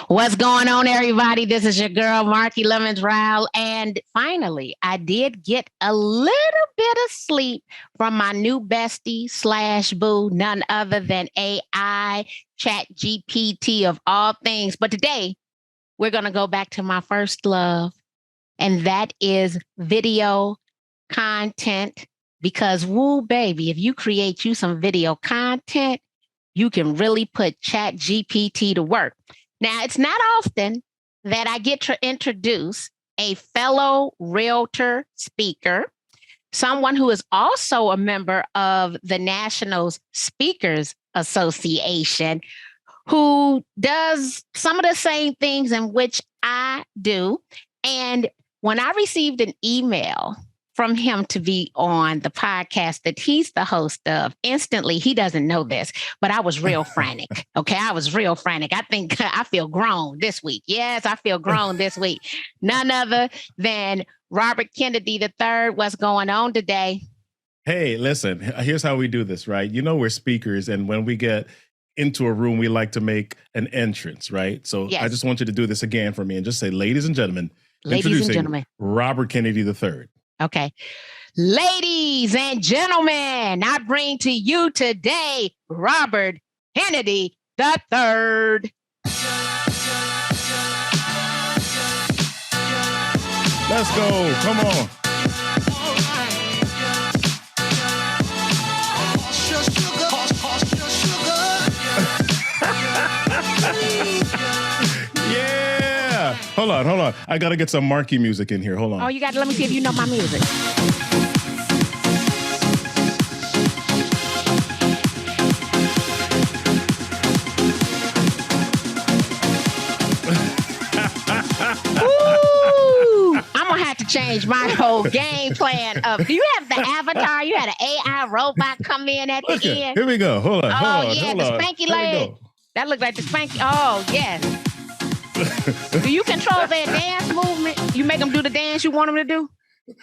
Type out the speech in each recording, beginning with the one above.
What's going on, everybody? This is your girl, Marky Lemons-Ryhal. And finally, I did get a little bit of sleep from my new bestie slash boo, none other than AI, Chat GPT of all things. But today, we're going to go back to my first love, and that is video content. Because, woo, baby, if you create you some video content, you can really put Chat GPT to work. Now, it's not often that I get to introduce a fellow realtor speaker, someone who is also a member of the National Speakers Association, who does some of the same things in which I do. And when I received an email from him to be on the podcast that he's the host of, instantly, he doesn't know this, but I was real frantic. Okay, I was real frantic. I think I feel grown this week. Yes, I feel grown this week. None other than Robert Kennedy III. What's going on today? Hey, listen, here's how we do this, right? You know, we're speakers, and when we get into a room, we like to make an entrance, right? So yes. I just want you to do this again for me and just say, ladies and gentlemen, Robert Kennedy III. Okay. Ladies and gentlemen, I bring to you today, Robert Kennedy III. Let's go. Come on. Hold on. I got to get some Marky music in here. Hold on. Oh, you got to let me see if you know my music. Ooh, I'm going to have to change my whole game plan up. Do you have the avatar? You had an AI robot come in at the end? Here we go. Hold on. The spanky leg. That looked like the spanky. Oh, yes. Do you control their dance movement? You make them do the dance you want them to do?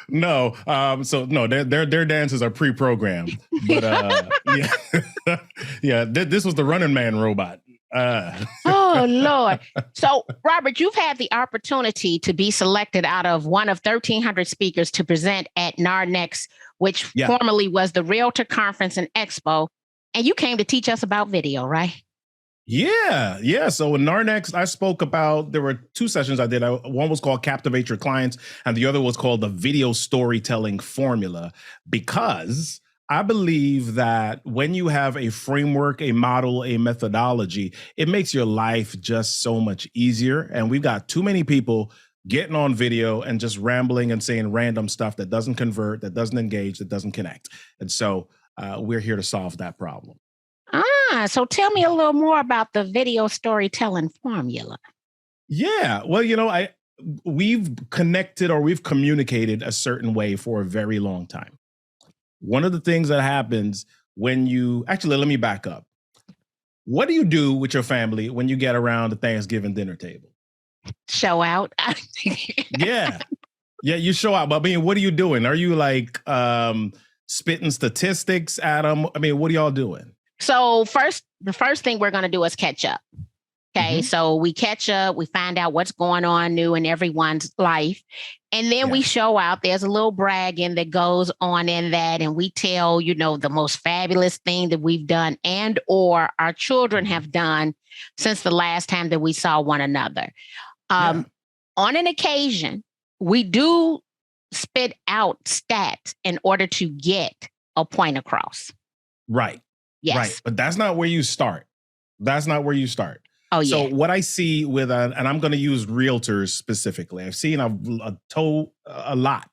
No. Their dances are pre-programmed. But this was the Running Man robot. Oh, Lord. So, Robert, you've had the opportunity to be selected out of one of 1,300 speakers to present at NARNEX, which formerly was the Realtor Conference and Expo. And you came to teach us about video, right? Yeah. So in NARNEX, I spoke about, there were two sessions I did. One was called Captivate Your Clients, and the other was called the Video Storytelling Formula, because I believe that when you have a framework, a model, a methodology, it makes your life just so much easier. And we've got too many people getting on video and just rambling and saying random stuff that doesn't convert, that doesn't engage, that doesn't connect. And so we're here to solve that problem. So tell me a little more about the video storytelling formula. Yeah, well, we've connected or we've communicated a certain way for a very long time. One of the things that happens when let me back up. What do you do with your family when you get around the Thanksgiving dinner table? Show out. Yeah, you show out. But I mean, what are you doing? Are you like spitting statistics at them? I mean, what are y'all doing? So the first thing we're going to do is catch up. Okay. So we catch up, we find out what's going on new in everyone's life. And then we show out. There's a little bragging that goes on in that. And we tell, the most fabulous thing that we've done and or our children have done since the last time that we saw one another. On an occasion, we do spit out stats in order to get a point across. Right. Yes. Right. But that's not where you start. Oh, yeah. So what I see with, and I'm going to use realtors specifically. I've seen a lot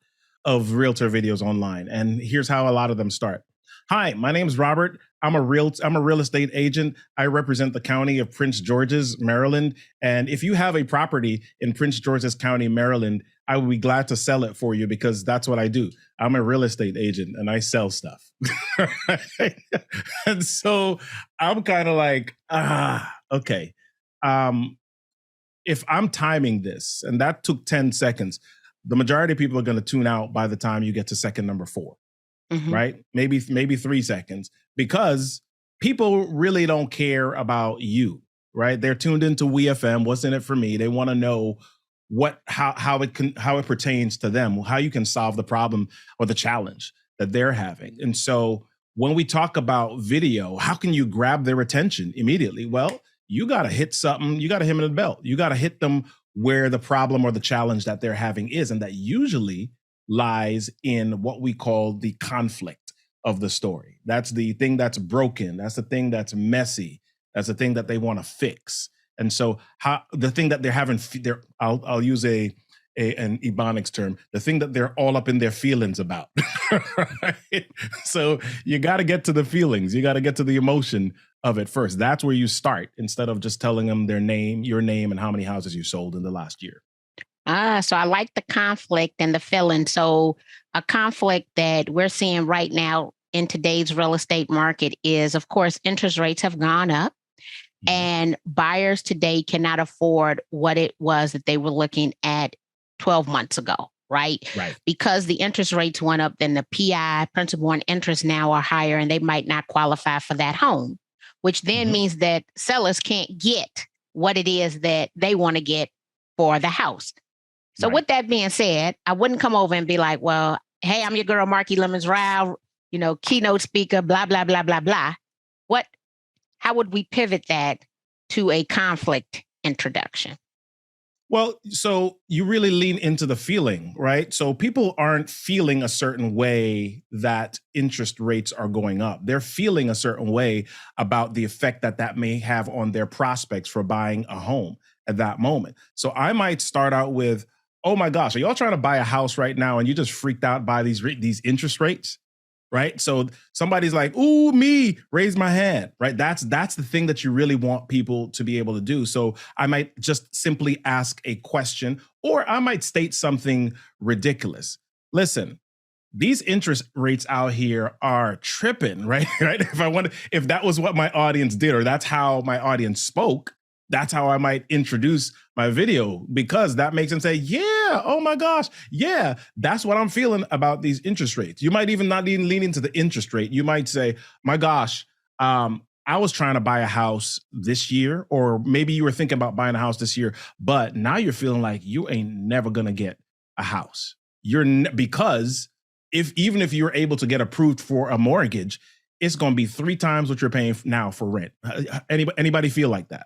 of realtor videos online, and here's how a lot of them start. Hi, my name is Robert. I'm a real estate agent. I represent the county of Prince George's, Maryland. And if you have a property in Prince George's County, Maryland, I would be glad to sell it for you because that's what I do. I'm a real estate agent and I sell stuff. And so I'm kind of like, okay. If I'm timing this, and that took 10 seconds, the majority of people are going to tune out by the time you get to second number 4, right? Maybe 3 seconds, because people really don't care about you. right? They're tuned into WeFM. What's in it for me? They want to know how it pertains to them, how you can solve the problem or the challenge that they're having. And so when we talk about video, how can you grab their attention immediately? Well, you got to hit something. You got to hit them in the belt. You got to hit them where the problem or the challenge that they're having is. And that usually lies in what we call the conflict of the story. That's the thing that's broken. That's the thing that's messy. That's the thing that they want to fix. And so how the thing that they're having, I'll use an Ebonics term, the thing that they're all up in their feelings about. Right? So you got to get to the feelings. You got to get to the emotion of it first. That's where you start, instead of just telling them your name, and how many houses you sold in the last year. So I like the conflict and the feeling. So a conflict that we're seeing right now in today's real estate market is, of course, interest rates have gone up. And buyers today cannot afford what it was that they were looking at 12 months ago, right? Right. Because the interest rates went up, then the PI, principal and interest, now are higher, and they might not qualify for that home, which then means that sellers can't get what it is that they want to get for the house. So with that being said, I wouldn't come over and be like, well, hey, I'm your girl, Marky Lemons-Ryhal, keynote speaker, blah, blah, blah, blah, blah. How would we pivot that to a conflict introduction? Well, so you really lean into the feeling, right? So people aren't feeling a certain way that interest rates are going up. They're feeling a certain way about the effect that may have on their prospects for buying a home at that moment. So I might start out with, oh my gosh, are y'all trying to buy a house right now and you just freaked out by these interest rates? Right. So somebody's like, ooh, me, raise my hand. Right. That's the thing that you really want people to be able to do. So I might just simply ask a question, or I might state something ridiculous. Listen, these interest rates out here are tripping. Right. Right. If that was what my audience did, or that's how my audience spoke, that's how I might introduce my video, because that makes them say, yeah, oh my gosh, yeah, that's what I'm feeling about these interest rates. You might even not even lean into the interest rate. You might say, my gosh, I was trying to buy a house this year, or maybe you were thinking about buying a house this year, but now you're feeling like you ain't never gonna get a house. Because even if you're able to get approved for a mortgage, it's gonna be 3 times what you're paying now for rent. Anybody feel like that?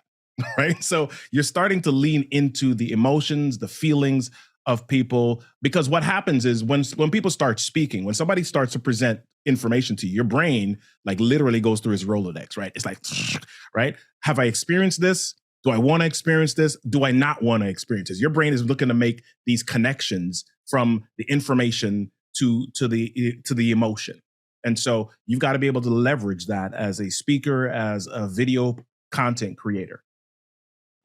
Right. So you're starting to lean into the emotions, the feelings of people, because what happens is when people start speaking, when somebody starts to present information to you, your brain like literally goes through its Rolodex, right? It's like, right. Have I experienced this? Do I want to experience this? Do I not want to experience this? Your brain is looking to make these connections from the information to the emotion. And so you've got to be able to leverage that as a speaker, as a video content creator.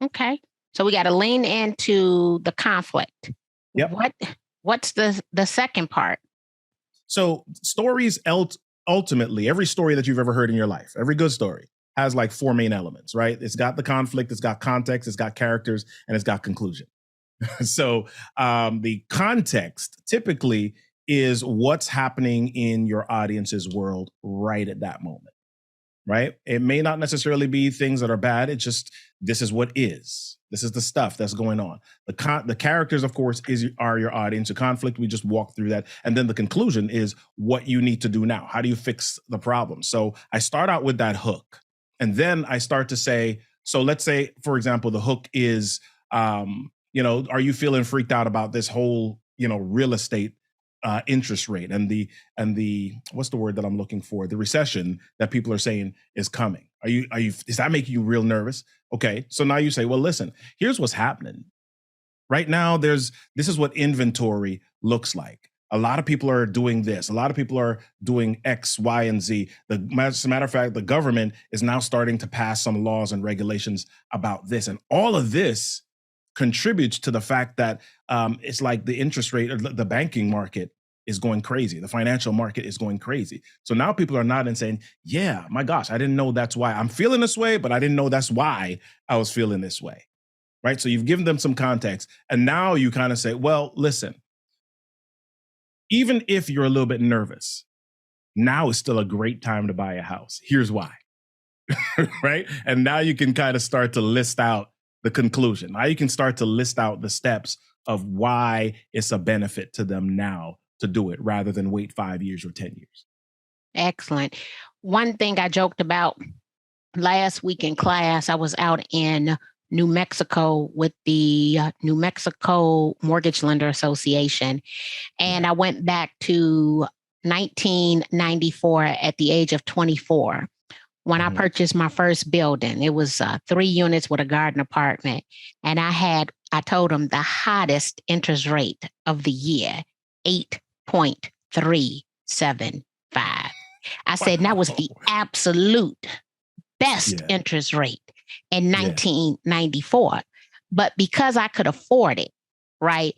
Okay. So we got to lean into the conflict. Yep. What's the second part? So stories, ultimately, every story that you've ever heard in your life, every good story has like 4 main elements, right? It's got the conflict, it's got context, it's got characters, and it's got conclusion. So the context typically is what's happening in your audience's world right at that moment. Right? It may not necessarily be things that are bad. It's just, this is what is. This is the stuff that's going on. The characters, of course, are your audience. The conflict, we just walk through that. And then the conclusion is what you need to do now. How do you fix the problem? So I start out with that hook. And then I start to say, so let's say, for example, the hook is, are you feeling freaked out about this whole, real estate interest rate and the what's the word that I'm looking for? The recession that people are saying is coming. Is that making you real nervous? Okay. So now you say, well, listen, here's what's happening. Right now, this is what inventory looks like. A lot of people are doing this. A lot of people are doing X, Y, and Z. As a matter of fact, the government is now starting to pass some laws and regulations about this. And all of this contributes to the fact that it's like the interest rate, or the banking market is going crazy. The financial market is going crazy. So now people are nodding and saying, yeah, my gosh, I didn't know that's why I'm feeling this way, but I didn't know that's why I was feeling this way. Right. So you've given them some context. And now you kind of say, well, listen, even if you're a little bit nervous, now is still a great time to buy a house. Here's why. right? And now you can kind of start to list out the conclusion. Now you can start to list out the steps of why it's a benefit to them now to do it rather than wait 5 years or 10 years. Excellent. One thing I joked about last week in class, I was out in New Mexico with the New Mexico Mortgage Lender Association. And I went back to 1994 at the age of 24 when I purchased my first building. It was 3 units with a garden apartment. And I told them the hottest interest rate of the year, 8.375. I said, that was the absolute best interest rate in 1994. But because I could afford it, right,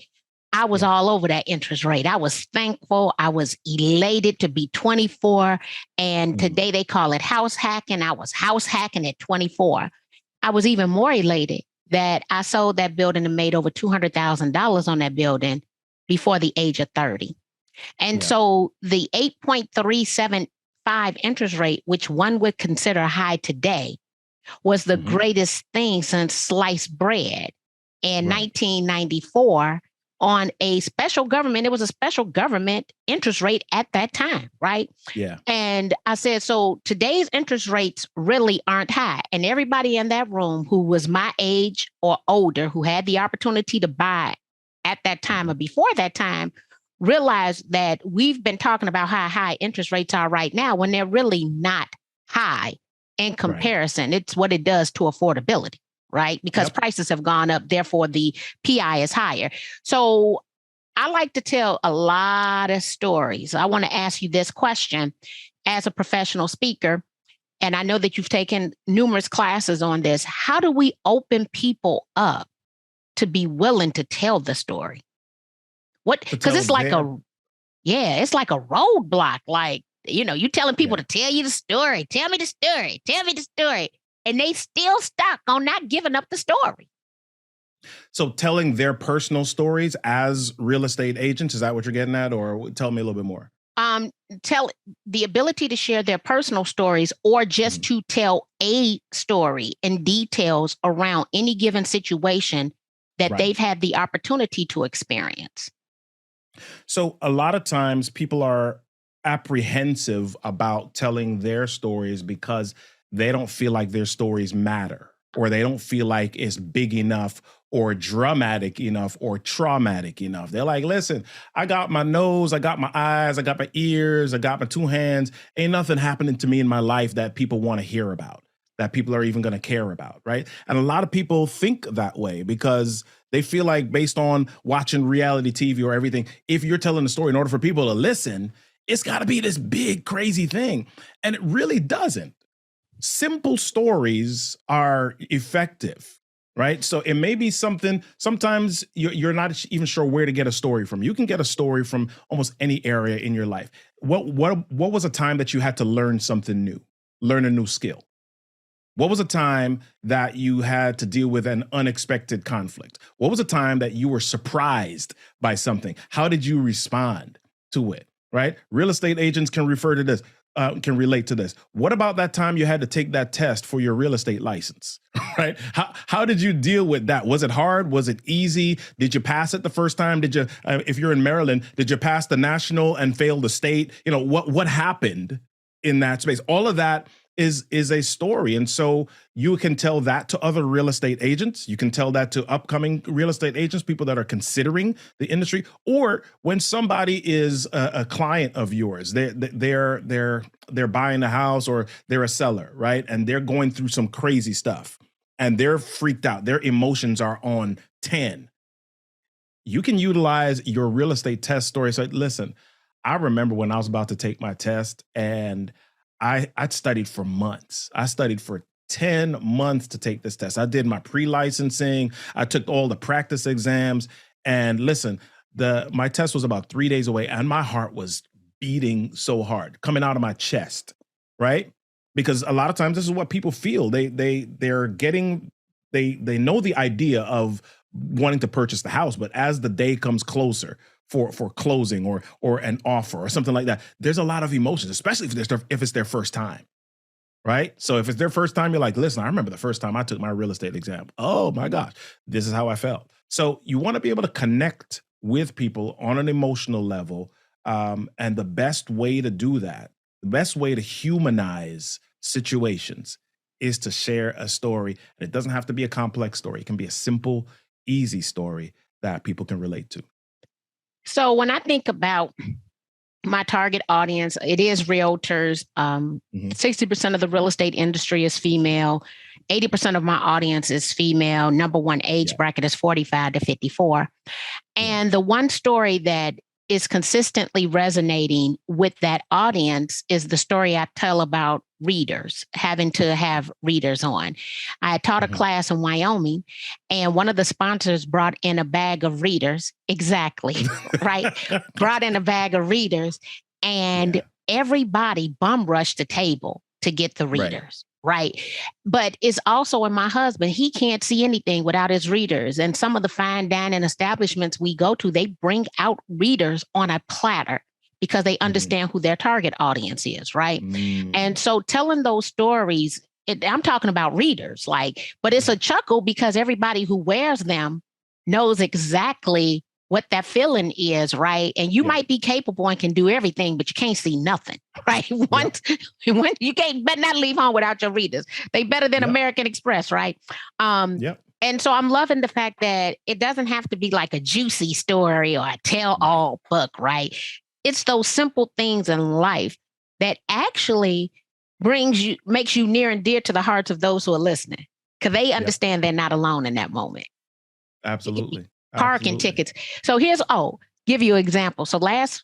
I was all over that interest rate. I was thankful. I was elated to be 24. And today they call it house hacking. I was house hacking at 24. I was even more elated that I sold that building and made over $200,000 on that building before the age of 30. And so the 8.375 interest rate, which one would consider high today, was the greatest thing since sliced bread in 1994 on a special government. It was a special government interest rate at that time, right? Yeah. And I said, so today's interest rates really aren't high. And everybody in that room who was my age or older, who had the opportunity to buy at that time or before that time, realize that we've been talking about how high interest rates are right now when they're really not high in comparison. It's what it does to affordability, right? Because prices have gone up, therefore the PI is higher. So I like to tell a lot of stories. I want to ask you this question as a professional speaker, and I know that you've taken numerous classes on this. How do we open people to be willing to tell the story? Because it's like it's like a roadblock. Like, you telling people to tell you the story, tell me the story, and they still stuck on not giving up the story. So telling their personal stories as real estate agents, is that what you're getting at? Or tell me a little bit more. Tell the ability to share their personal stories or just to tell a story and details around any given situation that they've had the opportunity to experience. So a lot of times people are apprehensive about telling their stories because they don't feel like their stories matter, or they don't feel like it's big enough or dramatic enough or traumatic enough. They're like, listen, I got my nose, I got my eyes, I got my ears, I got my 2 hands. Ain't nothing happening to me in my life that people want to hear about, that people are even going to care about, right? And a lot of people think that way because they feel like, based on watching reality TV or everything, if you're telling a story, in order for people to listen, it's got to be this big, crazy thing. And it really doesn't. Simple stories are effective, right? So it may be something, sometimes you're not even sure where to get a story from. You can get a story from almost any area in your life. What was a time that you had to learn something new, learn a new skill? What was a time that you had to deal with an unexpected conflict? What was a time that you were surprised by something? How did you respond to it, right? Real estate agents can refer to this, can relate to this. What about that time you had to take that test for your real estate license, right? How did you deal with that? Was it hard? Was it easy? Did you pass it the first time? Did you, if you're in Maryland, did you pass the national and fail the state? What happened in that space? All of that is a story. And so you can tell that to other real estate agents. You can tell that to upcoming real estate agents, people that are considering the industry, or when somebody is a client of yours, they're buying a house or they're a seller, right? And they're going through some crazy stuff and they're freaked out. Their emotions are on 10. You can utilize your real estate test story. So listen, I remember when I was about to take my test, and I'd studied for months. I studied for 10 months to take this test. I did my pre-licensing. I took all the practice exams. And listen, my test was about 3 days away, and my heart was beating so hard, coming out of my chest, right? Because a lot of times this is what people feel. They know the idea of wanting to purchase the house, but as the day comes closer for closing or an offer or something like that, there's a lot of emotions, especially if it's their first time. right? So if it's their first time, you're like, listen, I remember the first time I took my real estate exam. Oh my gosh, this is how I felt. So you want to be able to connect with people on an emotional level. And the best way to do that, the best way to humanize situations is to share a story. And it doesn't have to be a complex story. It can be a simple, easy story that people can relate to. So when I think about my target audience, it is realtors. Mhm. 60% of the real estate industry is female. 80% of my audience is female. Number one age Yeah. bracket is 45 to 54. Yeah. And the one story that is consistently resonating with that audience is the story I tell about readers, having to have readers on. I taught a Mhm. class in Wyoming, and one of the sponsors brought in a bag of readers. Exactly, right? Brought in a bag of readers, and Yeah. everybody bum rushed the table to get the Right. readers. Right. But it's also in my husband. He can't see anything without his readers. And some of the fine dining establishments we go to, they bring out readers on a platter because they Mhm. understand who their target audience is. Right. Mm. And so telling those stories, I'm talking about readers, but it's a chuckle because everybody who wears them knows exactly what that feeling is, right? And you Yeah. might be capable and can do everything, but you can't see nothing, right? Yep. Once you can't, better not leave home without your readers. They better than Yep. American Express, right? Um, Yep. and so I'm loving the fact that it doesn't have to be like a juicy story or a tell Right. all book, right? It's those simple things in life that actually makes you near and dear to the hearts of those who are listening because they Yep. understand they're not alone in that moment. Absolutely. Parking Absolutely. tickets. So give you an example. So last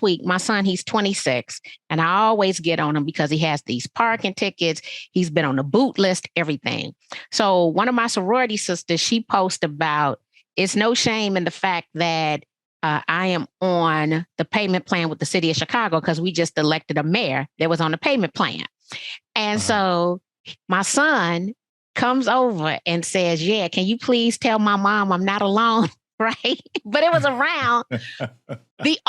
week, my son, he's 26, and I always get on him because he has these parking tickets. He's been on the boot list, everything. So one of my sorority sisters, she posted about it's no shame in the fact that I am on the payment plan with the city of Chicago because we just elected a mayor that was on the payment plan. And Uh-huh. so my son comes over and says, yeah, can you please tell my mom I'm not alone? Right. But it was around the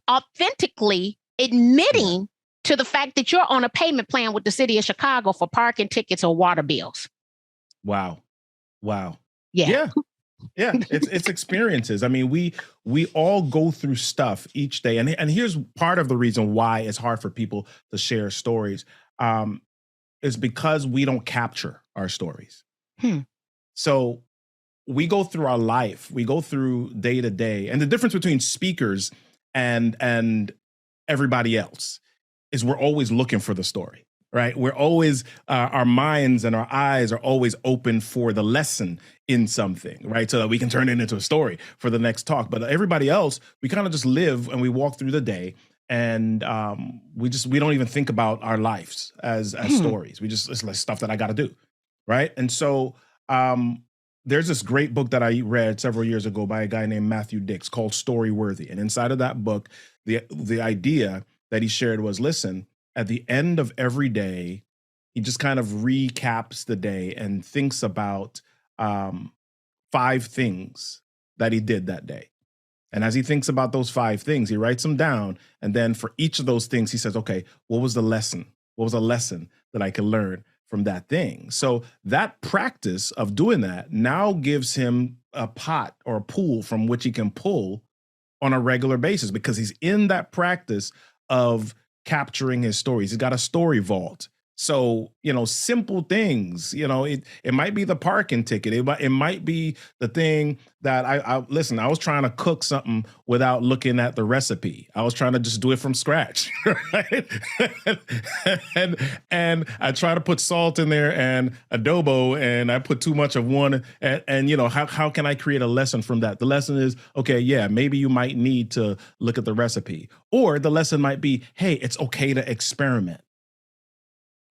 authentically Yeah. admitting to the fact that you're on a payment plan with the city of Chicago for parking tickets or water bills. Wow. Wow. Yeah. Yeah. Yeah. It's experiences. I mean, we all go through stuff each day. And here's part of the reason why it's hard for people to share stories. Is because we don't capture our stories. Hmm. So we go through our life, we go through day to day, and the difference between speakers and everybody else is we're always looking for the story, right? We're always our minds and our eyes are always open for the lesson in something, right? So that we can turn it into a story for the next talk. But everybody else, we kind of just live and we walk through the day, and we don't even think about our lives as Hmm. stories. It's like stuff that I got to do, right? And so um, there's this great book that I read several years ago by a guy named Matthew Dix called Story Worthy. And inside of that book, the idea that he shared was, listen, at the end of every day, he just kind of recaps the day and thinks about um, 5 things that he did that day. And as he thinks about those 5 things, he writes them down. And then for each of those things, he says, okay, what was the lesson? What was a lesson that I could learn from that thing? So that practice of doing that now gives him a pot or a pool from which he can pull on a regular basis because he's in that practice of capturing his stories. He's got a story vault. So, simple things, it might be the parking ticket. It might be the thing that listen, I was trying to cook something without looking at the recipe. I was trying to just do it from scratch, right? and I try to put salt in there and adobo, and I put too much of one. And how can I create a lesson from that? The lesson is, okay, yeah, maybe you might need to look at the recipe, or the lesson might be, hey, it's okay to experiment.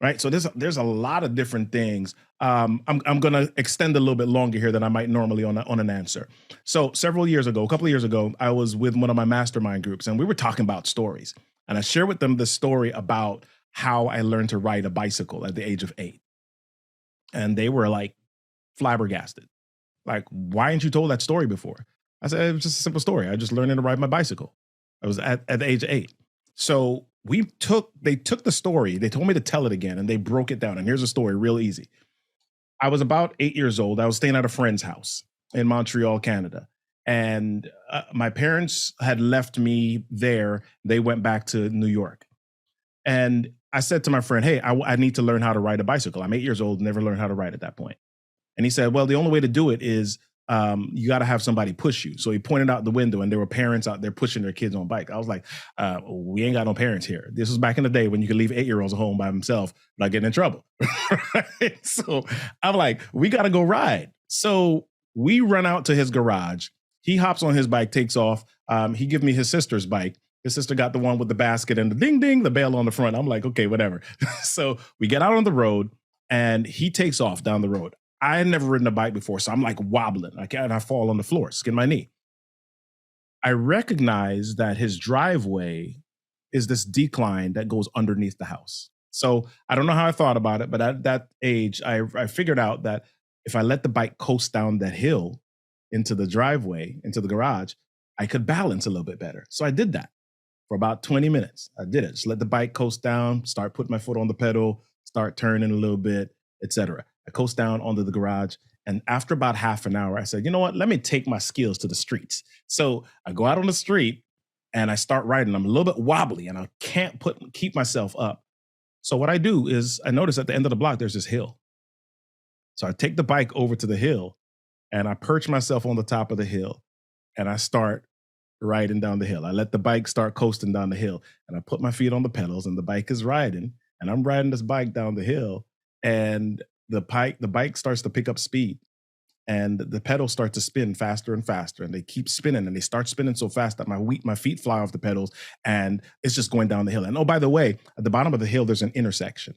Right. So there's a lot of different things. I'm going to extend a little bit longer here than I might normally on an answer. So a couple of years ago, I was with one of my mastermind groups, and we were talking about stories. And I shared with them the story about how I learned to ride a bicycle at the age of 8. And they were like flabbergasted. Like, why didn't you told that story before? I said, it was just a simple story. I just learned to ride my bicycle. I was at the age of 8. So they took the story, they told me to tell it again, and they broke it down. And here's the story, real easy. I was about 8 years old. I was staying at a friend's house in Montreal, Canada. And my parents had left me there. They went back to New York. And I said to my friend, hey, I need to learn how to ride a bicycle. I'm 8 years old, never learned how to ride at that point. And he said, well, the only way to do it is you got to have somebody push you. So he pointed out the window and there were parents out there pushing their kids on bike. I was like, we ain't got no parents here. This was back in the day when you could leave 8-year-olds at home by themselves without getting in trouble. Right? So I'm like, we got to go ride. So we run out to his garage. He hops on his bike, takes off. He gives me his sister's bike. His sister got the one with the basket and the ding, ding, the bell on the front. I'm like, okay, whatever. So we get out on the road and he takes off down the road. I had never ridden a bike before, so I'm like wobbling. I fall on the floor, skin my knee. I recognize that his driveway is this decline that goes underneath the house. So I don't know how I thought about it, but at that age, I figured out that if I let the bike coast down that hill into the driveway, into the garage, I could balance a little bit better. So I did that for about 20 minutes. I did it. Just let the bike coast down, start putting my foot on the pedal, start turning a little bit, etc. I coast down onto the garage. And after about half an hour, I said, you know what? Let me take my skills to the streets. So I go out on the street and I start riding. I'm a little bit wobbly and I can't keep myself up. So what I do is I notice at the end of the block, there's this hill. So I take the bike over to the hill and I perch myself on the top of the hill and I start riding down the hill. I let the bike start coasting down the hill and I put my feet on the pedals and the bike is riding and I'm riding this bike down the hill and the bike starts to pick up speed and the pedals start to spin faster and faster and they keep spinning and they start spinning so fast that my feet fly off the pedals and it's just going down the hill. And oh, by the way, at the bottom of the hill, there's an intersection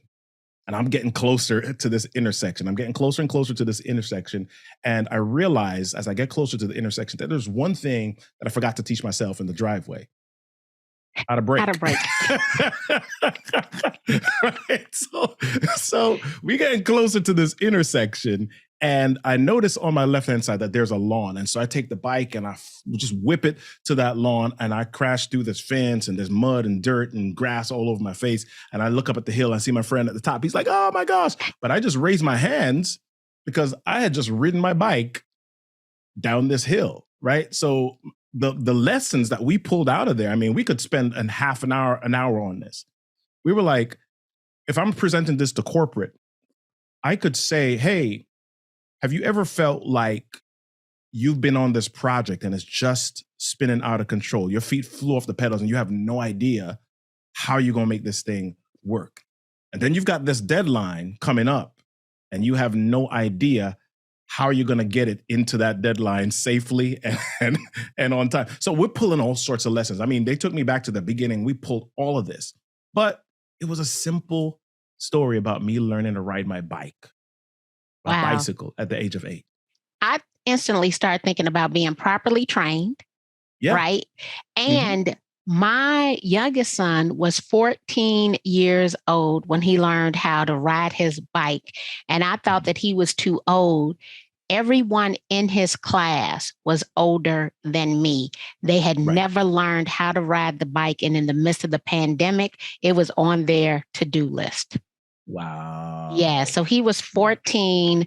and I'm getting closer to this intersection. I'm getting closer and closer to this intersection. And I realize as I get closer to the intersection that there's one thing that I forgot to teach myself in the driveway. How to brake. How to brake. Right? So we getting closer to this intersection and I notice on my left-hand side that there's a lawn. And so I take the bike and I just whip it to that lawn and I crash through this fence and there's mud and dirt and grass all over my face. And I look up at the hill, I see my friend at the top. He's like, oh my gosh. But I just raised my hands because I had just ridden my bike down this hill, right? So the lessons that we pulled out of there, I mean, we could spend an hour on this. We were like, if I'm presenting this to corporate, I could say, hey, have you ever felt like you've been on this project and it's just spinning out of control? Your feet flew off the pedals and you have no idea how you're going to make this thing work. And then you've got this deadline coming up and you have no idea how are you going to get it into that deadline safely and on time? So we're pulling all sorts of lessons. I mean, they took me back to the beginning. We pulled all of this, but it was a simple story about me learning to ride my bike, bicycle at the age of 8. I instantly started thinking about being properly trained, right? And my youngest son was 14 years old when he learned how to ride his bike. And I thought that he was too old. Everyone in his class was older than me. They had never learned how to ride the bike. And in the midst of the pandemic, it was on their to-do list. Wow. Yeah. So he was 14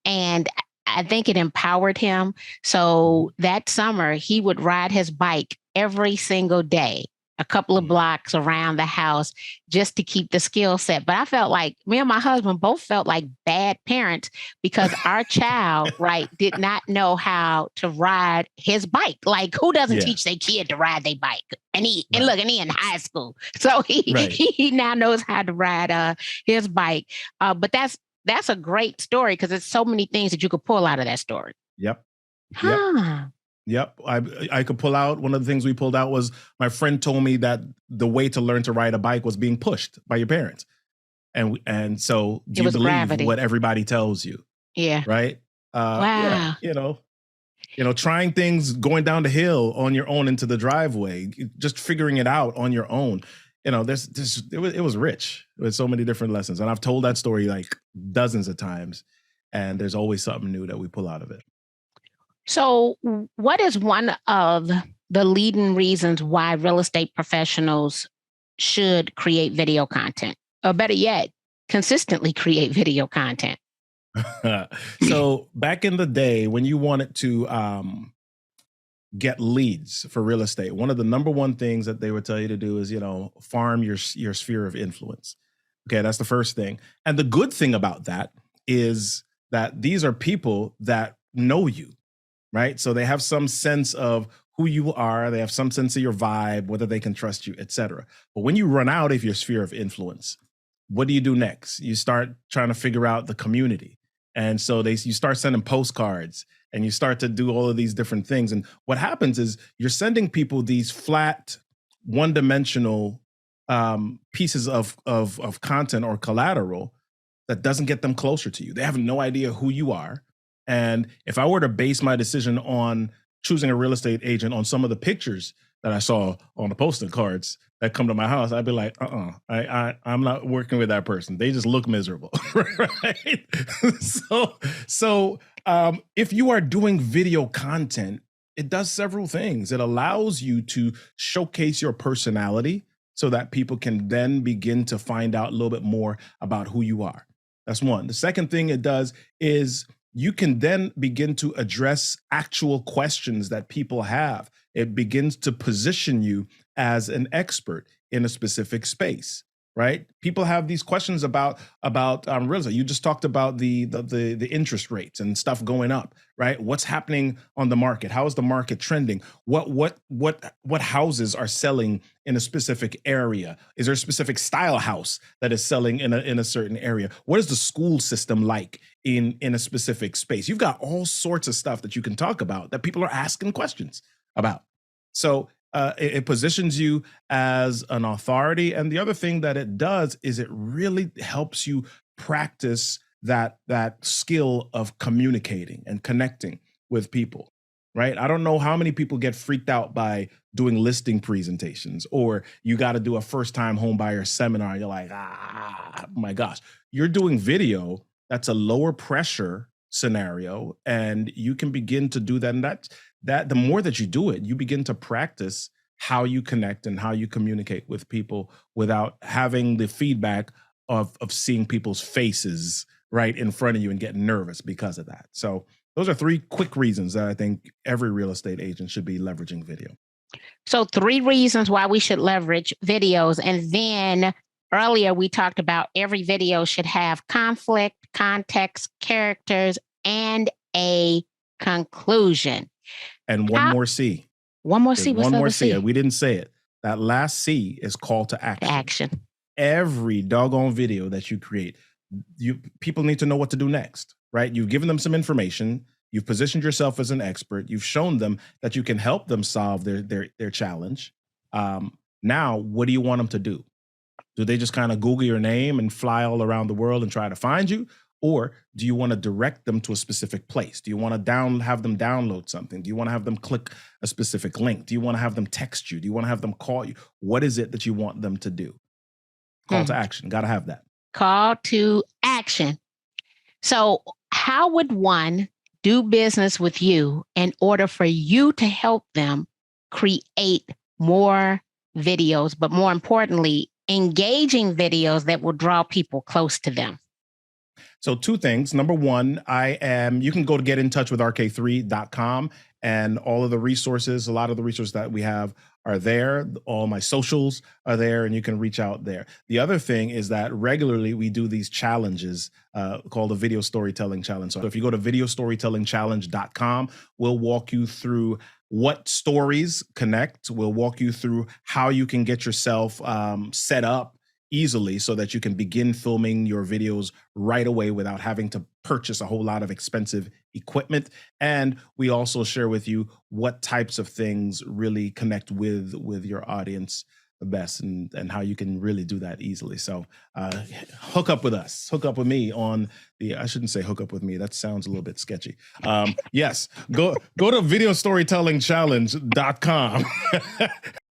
and I think it empowered him. So that summer, he would ride his bike every single day, a couple of blocks around the house just to keep the skill set. But I felt like me and my husband both felt like bad parents because our child, did not know how to ride his bike. Like who doesn't teach their kid to ride their bike? And he in high school. So he now knows how to ride his bike. But that's a great story because there's so many things that you could pull out of that story. Yep. I could pull out, one of the things we pulled out was my friend told me that the way to learn to ride a bike was being pushed by your parents. And so do you believe gravity. What everybody tells you? Yeah. Right? Wow. Yeah, trying things, going down the hill on your own into the driveway, just figuring it out on your own. It was rich. It was so many different lessons. And I've told that story like dozens of times. And there's always something new that we pull out of it. So what is one of the leading reasons why real estate professionals should create video content, or better yet, consistently create video content? So back in the day when you wanted to get leads for real estate, one of the number one things that they would tell you to do is, farm your sphere of influence. Okay, that's the first thing. And the good thing about that is that these are people that know you, right? So they have some sense of who you are, they have some sense of your vibe, whether they can trust you, etc. But when you run out of your sphere of influence, what do you do next? You start trying to figure out the community. And so you start sending postcards and you start to do all of these different things. And what happens is you're sending people these flat, one-dimensional pieces of content or collateral that doesn't get them closer to you. They have no idea who you are. And if I were to base my decision on choosing a real estate agent on some of the pictures that I saw on the postal cards that come to my house, I'd be like, I'm not working with that person. They just look miserable, right? So if you are doing video content, it does several things. It allows you to showcase your personality so that people can then begin to find out a little bit more about who you are. That's one. The second thing it does is you can then begin to address actual questions that people have. It begins to position you as an expert in a specific space, right? People have these questions about real estate. You just talked about the interest rates and stuff going up, right? What's happening on the market? How is the market trending? What houses are selling in a specific area? Is there a specific style house that is selling in a certain area? What is the school system like in a specific space? You've got all sorts of stuff that you can talk about that people are asking questions about. So it positions you as an authority. And the other thing that it does is it really helps you practice that skill of communicating and connecting with people, right? I don't know how many people get freaked out by doing listing presentations, or you got to do a first-time home buyer seminar. You're like, my gosh, you're doing video. That's a lower pressure scenario, and you can begin to do that. And that the more that you do it, you begin to practice how you connect and how you communicate with people without having the feedback of seeing people's faces right in front of you and getting nervous because of that. So those are three quick reasons that I think every real estate agent should be leveraging video. So 3 reasons why we should leverage videos. And then earlier we talked about every video should have conflict, context, characters, and a conclusion. And one more C. One more C. One more C. We didn't say it. That last C is call to action. Every doggone video that you create, people need to know what to do next, right? You've given them some information. You've positioned yourself as an expert. You've shown them that you can help them solve their challenge. Now, what do you want them to do? Do they just kind of Google your name and fly all around the world and try to find you? Or do you want to direct them to a specific place? Do you want to have them download something? Do you want to have them click a specific link? Do you want to have them text you? Do you want to have them call you? What is it that you want them to do? Call to action. Got to have that. Call to action. So how would one do business with you in order for you to help them create more videos, but more importantly, engaging videos that will draw people close to them? So 2 things. Number one, you can go to get in touch with rk3.com, and all of the resources, a lot of the resources that we have are there. All my socials are there, and you can reach out there. The other thing is that regularly we do these challenges called the Video Storytelling Challenge. So if you go to videostorytellingchallenge.com, we'll walk you through what stories connect. We'll walk you through how you can get yourself set up easily so that you can begin filming your videos right away without having to purchase a whole lot of expensive equipment. And we also share with you what types of things really connect with your audience the best, and how you can really do that easily. So hook up with us, hook up with me on I shouldn't say hook up with me. That sounds a little bit sketchy. Yes, go to videostorytellingchallenge.com.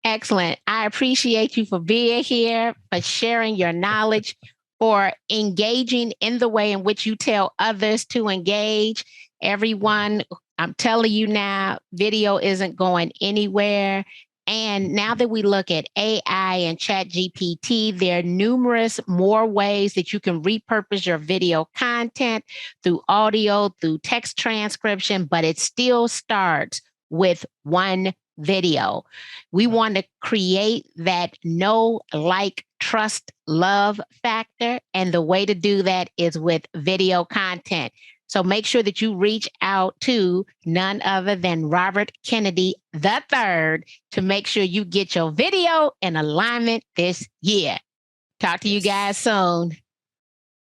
Excellent. I appreciate you for being here, for sharing your knowledge, for engaging in the way in which you tell others to engage. Everyone, I'm telling you now, video isn't going anywhere. And now that we look at AI and Chat GPT, there are numerous more ways that you can repurpose your video content through audio, through text transcription, but it still starts with one video. We want to create that know, like, trust, love factor. And the way to do that is with video content. So make sure that you reach out to none other than Robert Kennedy III to make sure you get your video in alignment this year. Talk to you guys soon.